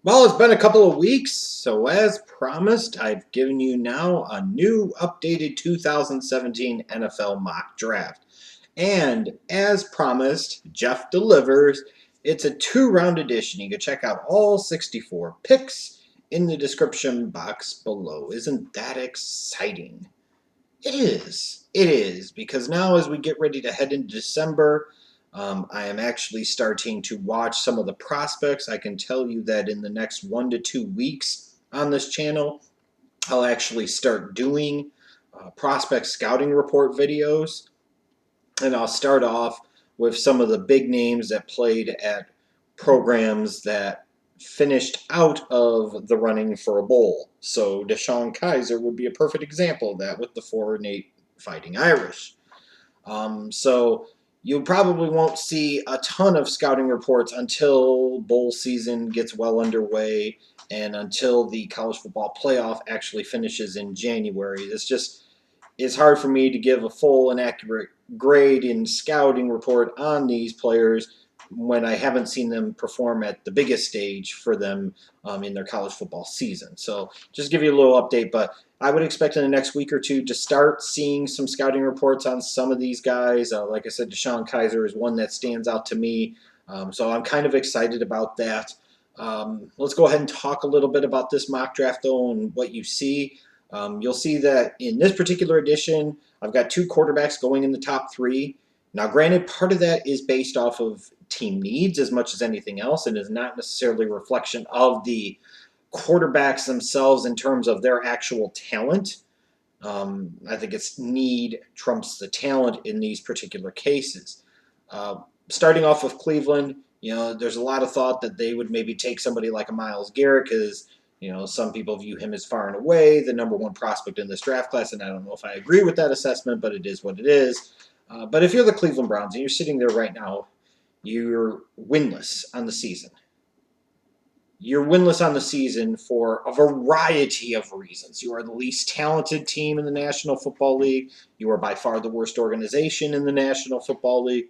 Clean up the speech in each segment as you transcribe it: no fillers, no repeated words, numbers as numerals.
Well, it's been a couple of weeks, so as promised, I've given you now a new updated 2017 NFL mock draft. And as promised, Jeff delivers. It's a two-round edition. You can check out all 64 picks in the description box below. Isn't that exciting? It is. It is, because now as we get ready to head into December, I am actually starting to watch some of the prospects. I can tell you that in the next 1 to 2 weeks on this channel, I'll actually start doing prospect scouting report videos. And I'll start off with some of the big names that played at programs that finished out of the running for a bowl. So DeShone Kizer would be a perfect example of that with the Fournette Fighting Irish. So you probably won't see a ton of scouting reports until bowl season gets well underway and until the college football playoff actually finishes in January. It's hard for me to give a full and accurate grade in scouting report on these players when I haven't seen them perform at the biggest stage for them in their college football season. So just give you a little update, but I would expect in the next week or two to start seeing some scouting reports on some of these guys. Like I said, DeShone Kizer is one that stands out to me. So I'm kind of excited about that. Let's go ahead and talk a little bit about this mock draft, though, and what you see. You'll see that in this particular edition, I've got two quarterbacks going in the top three. Now, granted, part of that is based off of team needs as much as anything else and is not necessarily a reflection of the quarterbacks themselves in terms of their actual talent. I think it's need trumps the talent in these particular cases. Starting off with Cleveland, there's a lot of thought that they would maybe take somebody like a Myles Garrett because some people view him as far and away the number one prospect in this draft class, and I don't know if I agree with that assessment, but it is what it is. But if you're the Cleveland Browns and you're sitting there right now, you're winless on the season. You're winless on the season for a variety of reasons. You are the least talented team in the National Football League. You are by far the worst organization in the National Football League.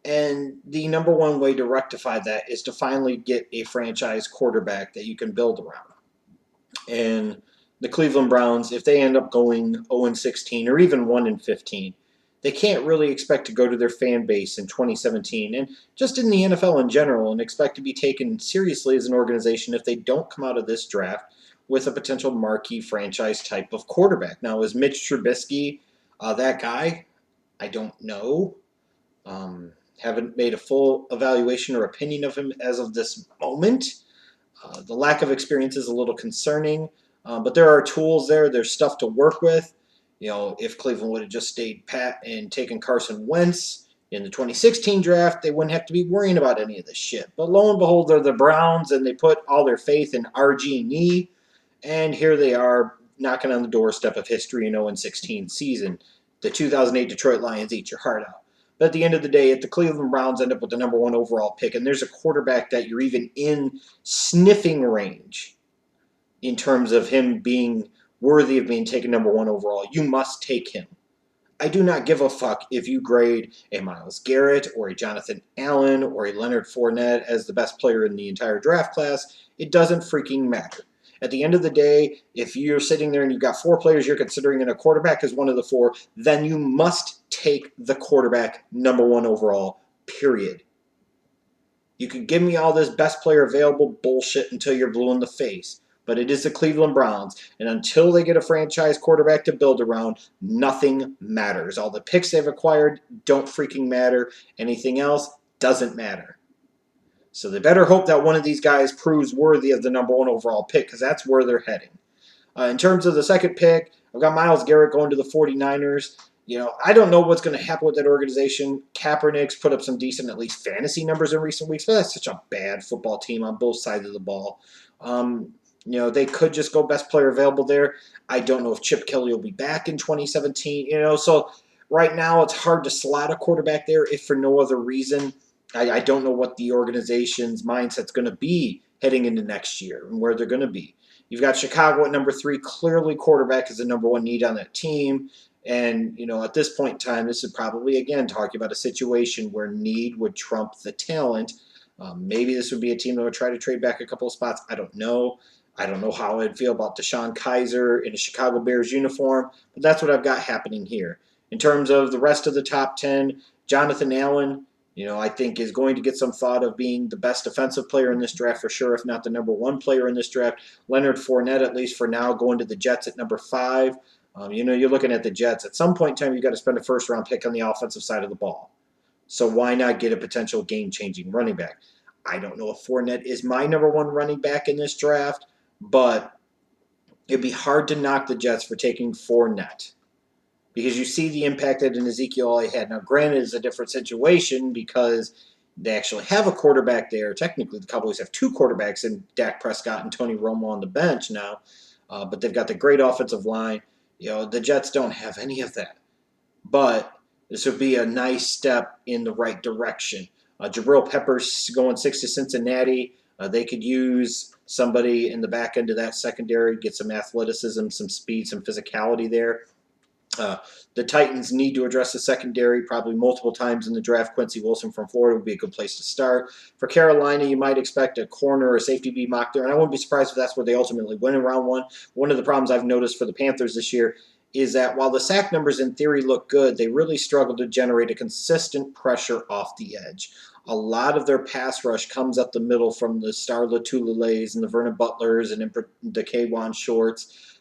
And the number one way to rectify that is to finally get a franchise quarterback that you can build around. And the Cleveland Browns, if they end up going 0-16 or even 1-15, they can't really expect to go to their fan base in 2017 and just in the NFL in general and expect to be taken seriously as an organization if they don't come out of this draft with a potential marquee franchise type of quarterback. Now, is Mitch Trubisky that guy? I don't know. Haven't made a full evaluation or opinion of him as of this moment. The lack of experience is a little concerning, but there are tools there. There's stuff to work with. If Cleveland would have just stayed pat and taken Carson Wentz in the 2016 draft, they wouldn't have to be worrying about any of this shit. But lo and behold, they're the Browns, and they put all their faith in RG&E, and here they are knocking on the doorstep of history in 0-16 season. The 2008 Detroit Lions eat your heart out. But at the end of the day, if the Cleveland Browns end up with the number one overall pick, and there's a quarterback that you're even in sniffing range in terms of him being worthy of being taken number one overall, you must take him. I do not give a fuck if you grade a Myles Garrett or a Jonathan Allen or a Leonard Fournette as the best player in the entire draft class. It doesn't freaking matter. At the end of the day, if you're sitting there and you've got four players you're considering and a quarterback is one of the four, then you must take the quarterback number one overall, period. You can give me all this best player available bullshit until you're blue in the face. But it is the Cleveland Browns, and until they get a franchise quarterback to build around, nothing matters. All the picks they've acquired don't freaking matter. Anything else doesn't matter. So they better hope that one of these guys proves worthy of the number one overall pick, because that's where they're heading. In terms of the second pick, I've got Myles Garrett going to the 49ers. I don't know what's going to happen with that organization. Kaepernick's put up some decent, at least fantasy numbers in recent weeks, but that's such a bad football team on both sides of the ball. They could just go best player available there. I don't know if Chip Kelly will be back in 2017. So right now it's hard to slot a quarterback there if for no other reason. I don't know what the organization's mindset's going to be heading into next year and where they're going to be. You've got Chicago at number 3. Clearly quarterback is the number one need on that team. And, at this point in time, this is probably, again, talking about a situation where need would trump the talent. Maybe this would be a team that would try to trade back a couple of spots. I don't know. I don't know how I'd feel about DeShone Kizer in a Chicago Bears uniform, but that's what I've got happening here. In terms of the rest of the top 10, Jonathan Allen, I think is going to get some thought of being the best defensive player in this draft for sure, if not the number one player in this draft. Leonard Fournette, at least for now, going to the Jets at number 5. You're looking at the Jets. At some point in time, you've got to spend a first-round pick on the offensive side of the ball. So why not get a potential game-changing running back? I don't know if Fournette is my number one running back in this draft, but it'd be hard to knock the Jets for taking Fournette because you see the impact that an Ezekiel had. Now, granted, it's a different situation because they actually have a quarterback there. Technically, the Cowboys have 2 quarterbacks in Dak Prescott and Tony Romo on the bench now, but they've got the great offensive line. The Jets don't have any of that. But this would be a nice step in the right direction. Jabrill Peppers going 6 to Cincinnati. They could use somebody in the back end of that secondary, get some athleticism, some speed, some physicality there. The Titans need to address the secondary probably multiple times in the draft. Quincy Wilson from Florida would be a good place to start. For Carolina, you might expect a corner or a safety be mocked there, and I wouldn't be surprised if that's where they ultimately win in round 1. One of the problems I've noticed for the Panthers this year is that while the sack numbers in theory look good, they really struggle to generate a consistent pressure off the edge. A lot of their pass rush comes up the middle from the Star Latuleles and the Vernon Butlers and the Kwan Shorts,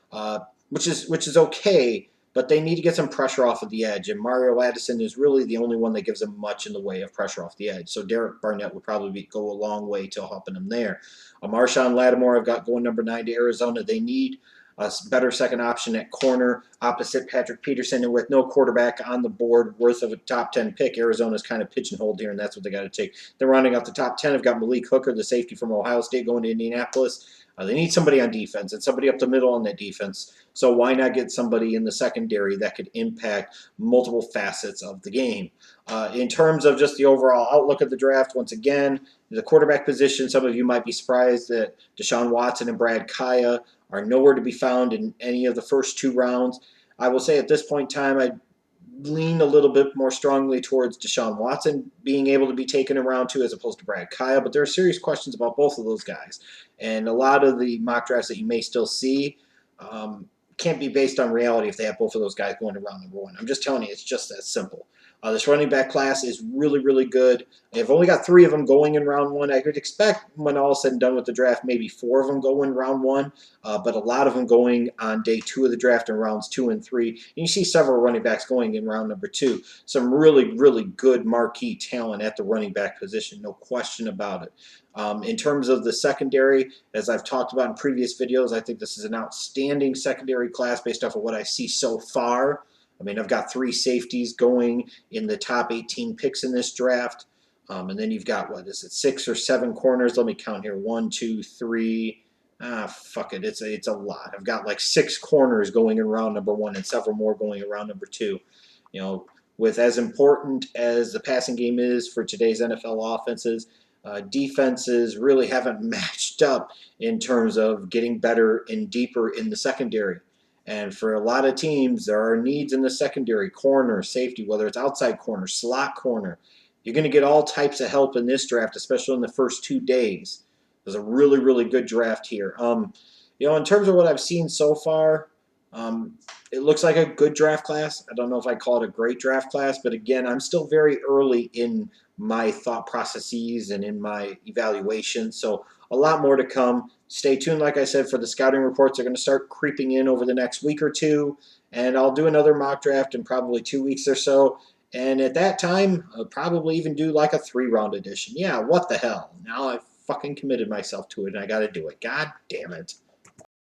which is okay, but they need to get some pressure off of the edge. And Mario Addison is really the only one that gives them much in the way of pressure off the edge. So Derek Barnett would probably go a long way to helping them there. Marshon Lattimore, I've got going number 9 to Arizona. They need a better second option at corner opposite Patrick Peterson, and with no quarterback on the board worth of a top 10 pick, Arizona's kind of pigeonholed here, and that's what they got to take. They're rounding out the top 10. Have got Malik Hooker, the safety from Ohio State, going to Indianapolis. They need somebody on defense and somebody up the middle on that defense. So why not get somebody in the secondary that could impact multiple facets of the game? In terms of just the overall outlook of the draft, once again, the quarterback position, some of you might be surprised that Deshaun Watson and Brad Kaya are nowhere to be found in any of the first 2 rounds. I will say at this point in time, I lean a little bit more strongly towards Deshaun Watson being able to be taken in round 2 as opposed to Brad Kaya, but there are serious questions about both of those guys. And a lot of the mock drafts that you may still see can't be based on reality if they have both of those guys going to round number 1. I'm just telling you, it's just that simple. This running back class is really, really good. They've only got 3 of them going in round 1. I could expect when all is said and done with the draft, maybe 4 of them go in round 1, but a lot of them going on day 2 of the draft in rounds 2 and 3. And you see several running backs going in round number 2. Some really, really good marquee talent at the running back position, no question about it. In terms of the secondary, as I've talked about in previous videos, I think this is an outstanding secondary class based off of what I see so far. I mean, I've got 3 safeties going in the top 18 picks in this draft. And then you've got, 6 or 7 corners? Let me count here. 1, 2, 3. Fuck it. It's a lot. I've got like 6 corners going in round number 1 and several more going in round number 2. With as important as the passing game is for today's NFL offenses, defenses really haven't matched up in terms of getting better and deeper in the secondary. And for a lot of teams, there are needs in the secondary, corner, safety, whether it's outside corner, slot corner. You're going to get all types of help in this draft, especially in the first 2 days. There's a really, really good draft here. In terms of what I've seen so far, it looks like a good draft class. I don't know if I call it a great draft class, but again, I'm still very early in my thought processes and in my evaluation. So a lot more to come. Stay tuned, like I said, for the scouting reports. They're going to start creeping in over the next week or 2, and I'll do another mock draft in probably 2 weeks or so. And at that time, I'll probably even do like a 3-round edition. Yeah, what the hell? Now I've fucking committed myself to it, and I got to do it. God damn it.